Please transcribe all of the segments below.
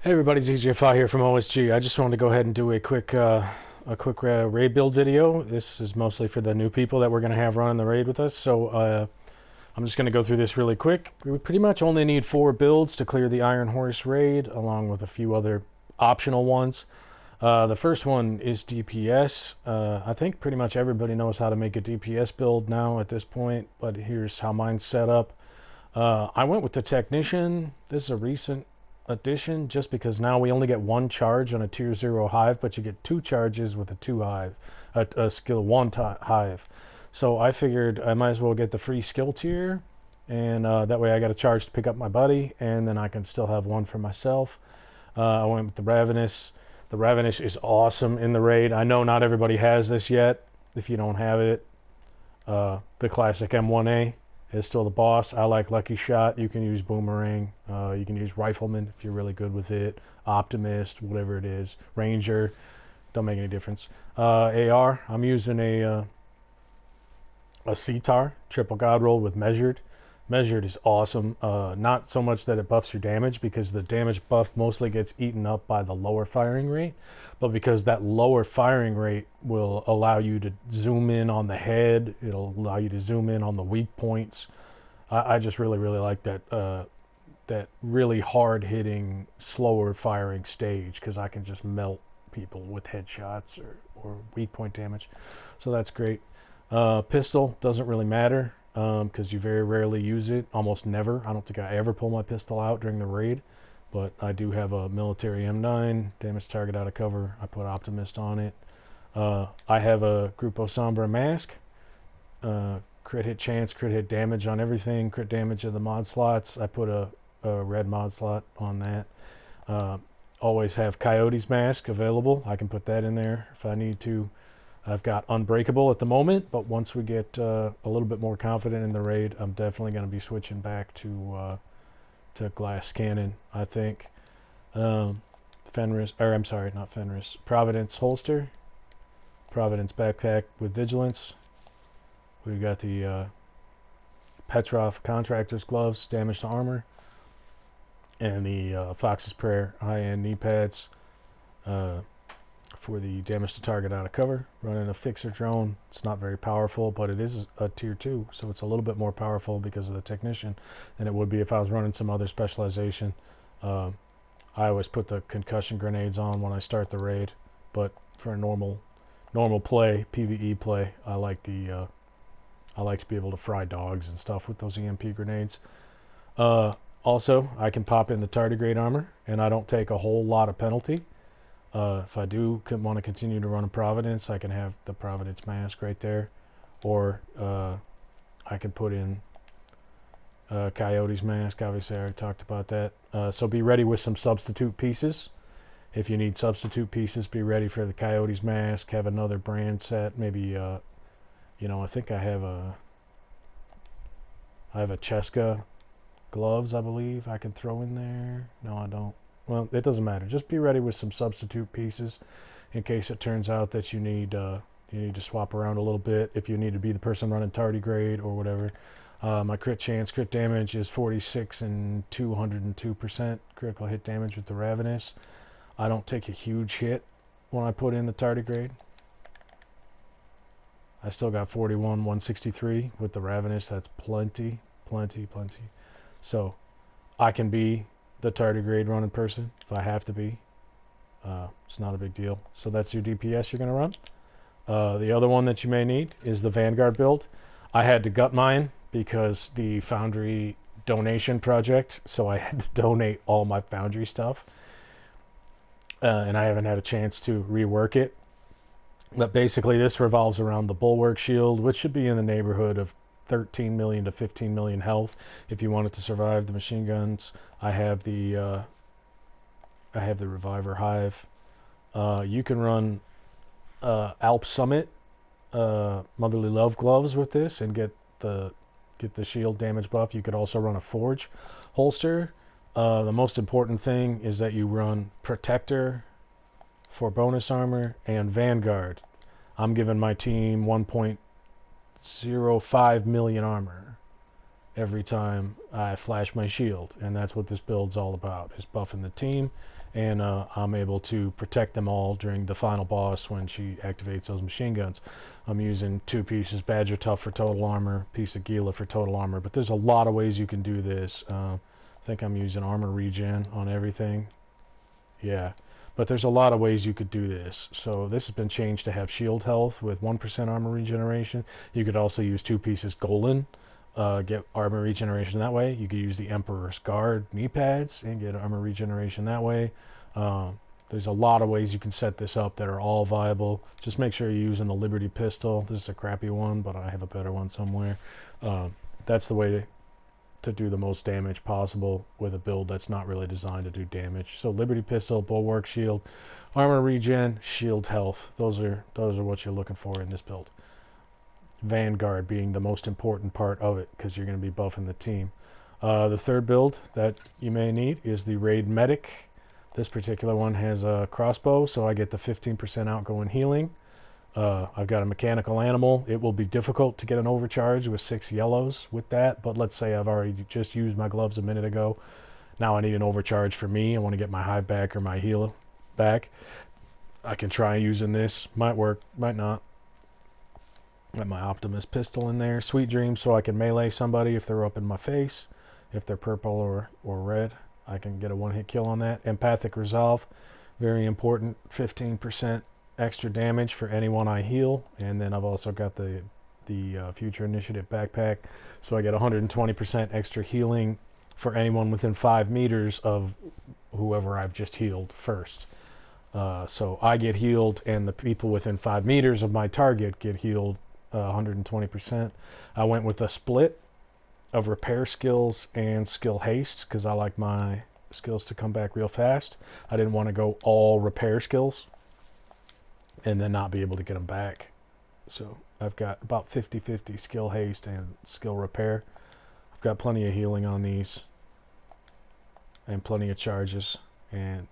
Hey everybody, zjayfi here from OSG. I just wanted to go ahead and do a quick raid build video. This is mostly for the new people that we're going to have running the raid with us. So I'm just going to go through this really quick. We pretty much only need 4 builds to clear the Iron Horse raid, along with a few other optional ones. The first one is DPS. I think pretty much everybody knows how to make a DPS build now at this point, but here's how mine's set up. I went with the Technician. This is a recent addition just because now we only get 1 charge on a tier 0 hive, but you get 2 charges with a 2 hive, a skill 1 hive. So I figured I might as well get the free skill tier, and that way I got a charge to pick up my buddy, and then I can still have 1 for myself. I went with the Ravenous. The Ravenous is awesome in the raid. I know not everybody has this yet. If you don't have it, the classic M1A is still the boss. I like Lucky Shot. You can use Boomerang. You can use Rifleman if you're really good with it. Optimist, whatever it is. Ranger, don't make any difference. AR, I'm using a Sitar, triple god roll with Measured. Measured is awesome. Not so much that it buffs your damage, because the damage buff mostly gets eaten up by the lower firing rate, but because that lower firing rate will allow you to zoom in on the head, it'll allow you to zoom in on the weak points. I just really like that that really hard-hitting, slower firing stage, because I can just melt people with headshots or weak point damage. So that's great. Pistol doesn't really matter, because you very rarely use it, almost never. I don't think I ever pull my pistol out during the raid, but I do have a military M9, damage target out of cover. I put Optimist on it. I have a Grupo Sombra mask, crit hit chance, crit hit damage on everything, crit damage of the mod slots. I put a red mod slot on that. Always have Coyote's mask available. I can put that in there if I need to. I've got Unbreakable at the moment, but once we get a little bit more confident in the raid, I'm definitely going to be switching back to Glass Cannon, I think. Fenris, or I'm sorry, not Fenris. Providence holster, Providence backpack with Vigilance. We've got the Petrov Contractor's gloves, damage to armor, and the Fox's Prayer high-end knee pads. For the damage to target out of cover. Running a Fixer drone. It's not very powerful, but it is a tier 2, so it's a little bit more powerful because of the Technician than it would be if I was running some other specialization. I always put the concussion grenades on when I start the raid, but for a normal play, PvE play, I like to be able to fry dogs and stuff with those EMP grenades. Also, I can pop in the tardigrade armor, and I don't take a whole lot of penalty. If I do want to continue to run a Providence, I can have the Providence mask right there, or I can put in Coyote's mask. Obviously I already talked about that. So be ready with some substitute pieces. If you need substitute pieces, be ready for the Coyote's mask. Have another brand set, maybe you know, I think I have a Cheska gloves, I believe I can throw in there. No, I don't. Well, it doesn't matter. Just be ready with some substitute pieces in case it turns out that you need to swap around a little bit. If you need to be the person running tardigrade or whatever. My crit chance, crit damage is 46 and 202% critical hit damage with the Ravenous. I don't take a huge hit when I put in the tardigrade. I still got 41, 163 with the Ravenous. That's plenty. So I can be the tardigrade running person if I have to be. It's not a big deal. So that's your DPS you're going to run. The other one that you may need is the Vanguard build. I had to gut mine because the Foundry donation project, so I had to donate all my Foundry stuff, and I haven't had a chance to rework it. But basically this revolves around the Bulwark Shield, which should be in the neighborhood of 13 million to 15 million health if you want it to survive the machine guns. I have the Reviver Hive. You can run Alp Summit Motherly Love gloves with this and get the shield damage buff. You could also run a Forge holster. The most important thing is that you run Protector for bonus armor and Vanguard. I'm giving my team 1.05 million armor, every time I flash my shield, and that's what this build's all about, is buffing the team, and I'm able to protect them all during the final boss when she activates those machine guns. I'm using 2 pieces Badger Tough for total armor, piece of Gila for total armor, but there's a lot of ways you can do this. I think I'm using armor regen on everything. Yeah, but there's a lot of ways you could do this. So this has been changed to have shield health with 1% armor regeneration. You could also use 2 pieces Golan, get armor regeneration that way. You could use the Emperor's Guard knee pads and get armor regeneration that way. There's a lot of ways you can set this up that are all viable. Just make sure you're using the Liberty pistol. This is a crappy one, but I have a better one somewhere. That's the way to do the most damage possible with a build that's not really designed to do damage. So Liberty pistol, bulwark shield, armor regen, shield health. Those are what you're looking for in this build. Vanguard being the most important part of it, because you're going to be buffing the team. The third build that you may need is the Raid Medic. This particular one has a crossbow, so I get the 15% outgoing healing. I've got a mechanical animal. It will be difficult to get an overcharge with 6 yellows with that, but let's say I've already just used my gloves a minute ago. Now I need an overcharge for me. I want to get my hive back or my heal back. I can try using this. Might work, might not. Got my Optimus pistol in there. Sweet Dreams, so I can melee somebody if they're up in my face. If they're purple or red, I can get a one-hit kill on that. Empathic Resolve, very important. 15% extra damage for anyone I heal. And then I've also got the Future Initiative backpack, so I get 120% extra healing for anyone within 5 meters of whoever I've just healed first. So I get healed, and the people within 5 meters of my target get healed 120%. I went with a split of repair skills and skill haste because I like my skills to come back real fast. I didn't want to go all repair skills and then not be able to get them back. So I've got about 50-50 skill haste and skill repair. I've got plenty of healing on these and plenty of charges, and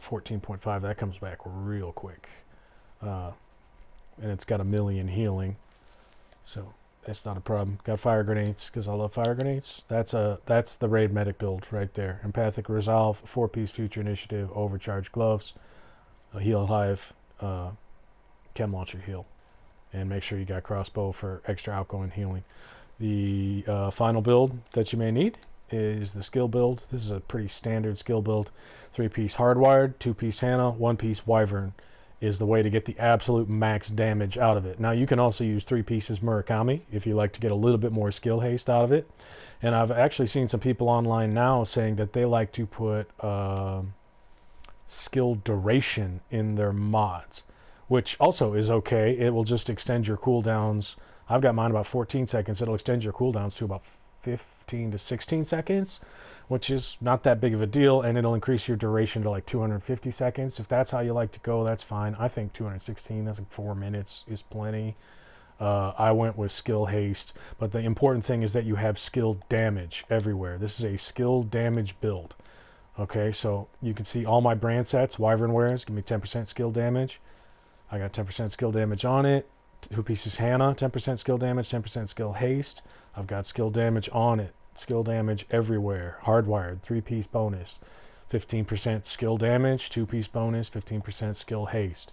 14.5, that comes back real quick. And it's got 1,000,000 healing, so that's not a problem. Got fire grenades because I love fire grenades. That's the Raid Medic build right there. Empathic Resolve, 4-piece Future Initiative, overcharge gloves, a heal hive, chem launcher heal, and make sure you got crossbow for extra outgoing healing. The final build that you may need is the skill build. This is a pretty standard skill build. 3-piece Hardwired, 2-piece Hannah, 1-piece Wyvern is the way to get the absolute max damage out of it. Now you can also use 3 pieces Murakami if you like to get a little bit more skill haste out of it. And I've actually seen some people online now saying that they like to put skill duration in their mods, which also is okay. It will just extend your cooldowns. I've got mine about 14 seconds. It'll extend your cooldowns to about 15 to 16 seconds, which is not that big of a deal, and it'll increase your duration to like 250 seconds. If that's how you like to go, that's fine. I think 216, that's like 4 minutes, is plenty. I went with skill haste, but the important thing is that you have skill damage everywhere. This is a skill damage build. Okay, so you can see all my brand sets. Wyvern wears give me 10% skill damage. I got 10% skill damage on it. 2 pieces Hannah, 10% skill damage, 10% skill haste. I've got skill damage on it. Skill damage everywhere. Hardwired, 3-piece bonus, 15% skill damage, 2-piece bonus, 15% skill haste.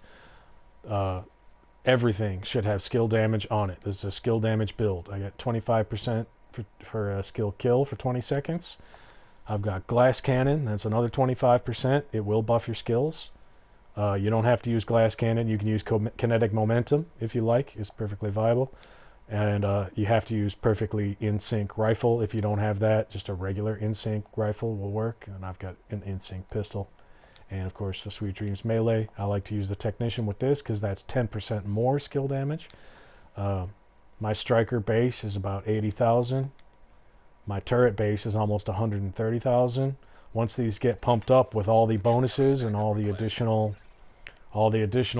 Everything should have skill damage on it. This is a skill damage build. I got 25% for a skill kill for 20 seconds. I've got glass cannon. That's another 25%. It will buff your skills. You don't have to use glass cannon. You can use kinetic momentum if you like. It's perfectly viable. And you have to use perfectly in-sync rifle. If you don't have that, just a regular in-sync rifle will work. And I've got an in-sync pistol. And of course the Sweet Dreams melee. I like to use the Technician with this because that's 10% more skill damage. My striker base is about 80,000. My turret base is almost 130,000. Once these get pumped up with all the bonuses and all the additional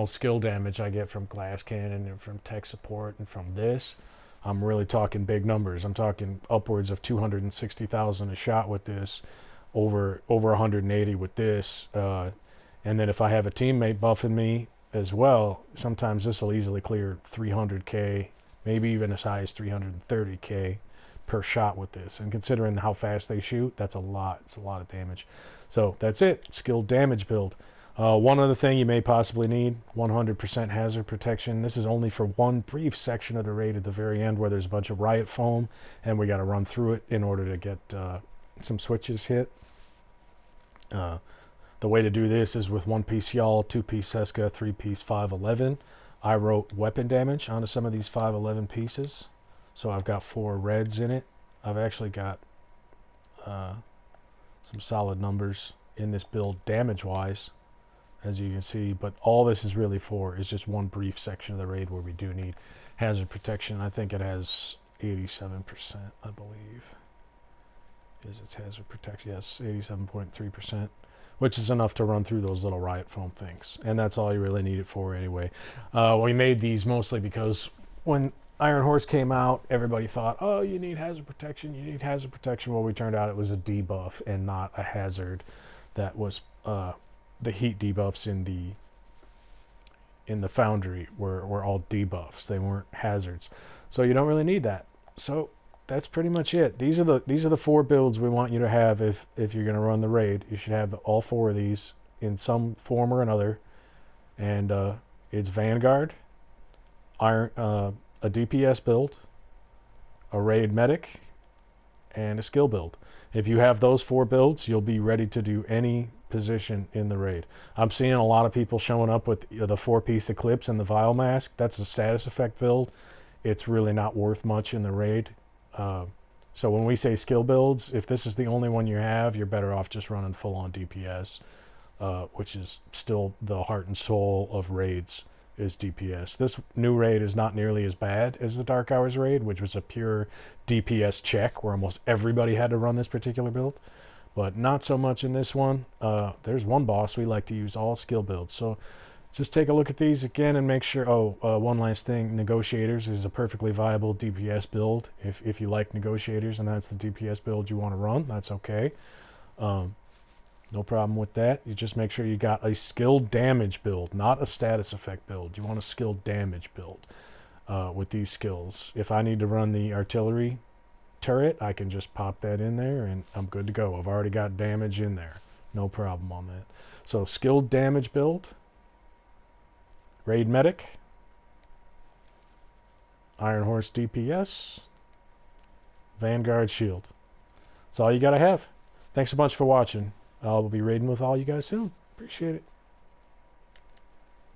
skill damage I get from glass cannon and from tech support and from this, I'm really talking big numbers. I'm talking upwards of 260,000 a shot with this, over 180 with this, and then if I have a teammate buffing me as well, sometimes this will easily clear 300k, maybe even as high as 330k, per shot with this. And considering how fast they shoot, that's a lot. It's a lot of damage. So that's it. Skilled damage build. One other thing you may possibly need, 100% hazard protection. This is only for one brief section of the raid at the very end where there's a bunch of riot foam and we got to run through it in order to get some switches hit. The way to do this is with 1-piece Yawl, 2-piece Seska, 3-piece 511. I wrote weapon damage onto some of these 511 pieces. So I've got 4 reds in it. I've actually got some solid numbers in this build damage-wise, as you can see. But all this is really for is just one brief section of the raid where we do need hazard protection. I think it has 87%, I believe. Is its hazard protection? Yes, 87.3%. Which is enough to run through those little riot foam things. And that's all you really need it for anyway. We made these mostly because when Iron Horse came out, everybody thought, oh, you need hazard protection, you need hazard protection. Well, we turned out it was a debuff and not a hazard. That was the heat debuffs in the Foundry were all debuffs. They weren't hazards. So you don't really need that. So that's pretty much it. These are the 4 builds we want you to have if you're going to run the raid. You should have all 4 of these in some form or another. And it's Vanguard, a DPS build, a raid medic, and a skill build. If you have those 4 builds, you'll be ready to do any position in the raid. I'm seeing a lot of people showing up with the 4-piece Eclipse and the Vile Mask. That's a status effect build. It's really not worth much in the raid. So when we say skill builds, if this is the only one you have, you're better off just running full-on DPS, which is still the heart and soul of raids, is DPS. This new raid is not nearly as bad as the Dark Hours raid, which was a pure DPS check, where almost everybody had to run this particular build, but not so much in this one. There's one boss we like to use all skill builds, so just take a look at these again and make sure. One last thing, Negotiators is a perfectly viable DPS build. If you like Negotiators and that's the DPS build you want to run, that's okay. No problem with that. You just make sure you got a skilled damage build, not a status effect build. You want a skilled damage build with these skills. If I need to run the artillery turret, I can just pop that in there and I'm good to go. I've already got damage in there. No problem on that. So skilled damage build, Raid Medic, Iron Horse DPS, Vanguard Shield. That's all you gotta have. Thanks a bunch for watching. I'll be raiding with all you guys soon. Appreciate it.